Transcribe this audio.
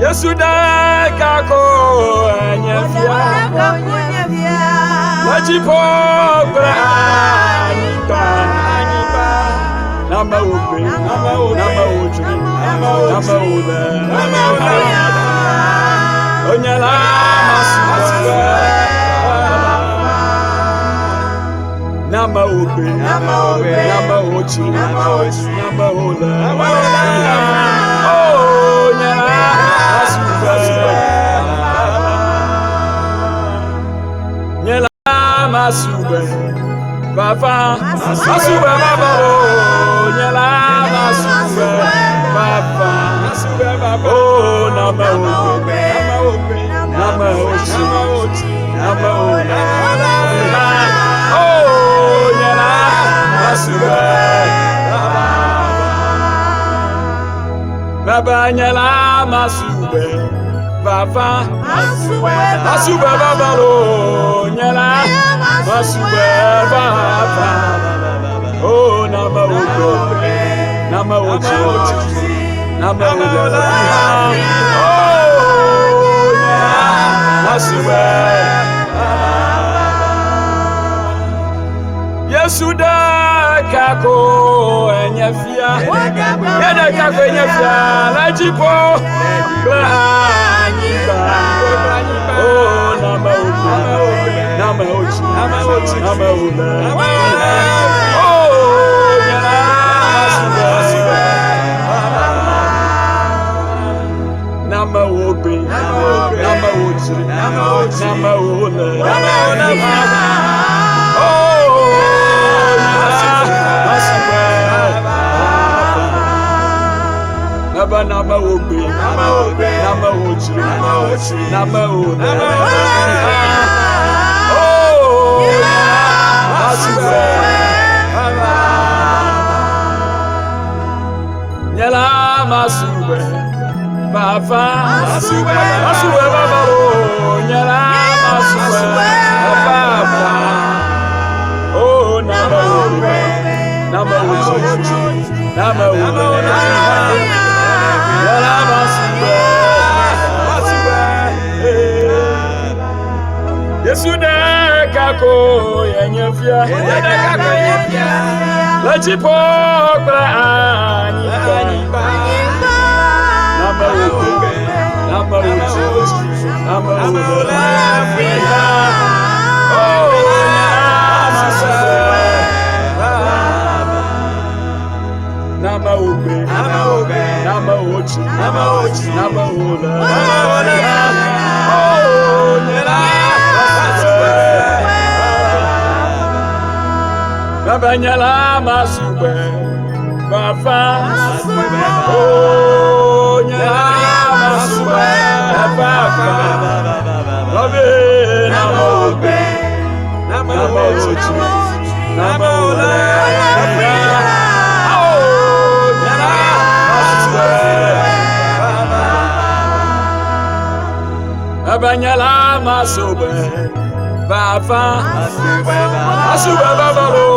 Yesuda kako anyafia Najipo branipa Nama upe Nama uju Nama ule Onyala masuba Nama upe Nama uju Nama ule Onyala Nyela masube Baba Masube baba Nyela masube Baba Masube baba Oh nama ube Nama ochi Nama ule Oh nyela masube Baba nyela masube Baba Masube baba lo nyela Masube baba Oh nama uko Nama uchi Nama ule Oh nyela Masube Yesuda kako enyafia Yeda kako enyafia Lajipo Branipa Oh nama upe Nama ochi Nama ule Oh nyela masube Nama upe Nama ochi Nama ule Nama upe Nama ochi Nama ule Oh masube Nyela masube Baba Masube baba Nyela masube Baba Oh nama upe Nama ochi Nama ule Yesuda kako yenyafia Lajipo branipa Nama upe Nama uju Nama ule Oh masube Nama upe Nama ochi Nama ule Oh nyela Baba nyela masube Baba Oh nyela masube Baba Nama upe Nama ochi Nama ule Abanyala masube Baba Masube baba lo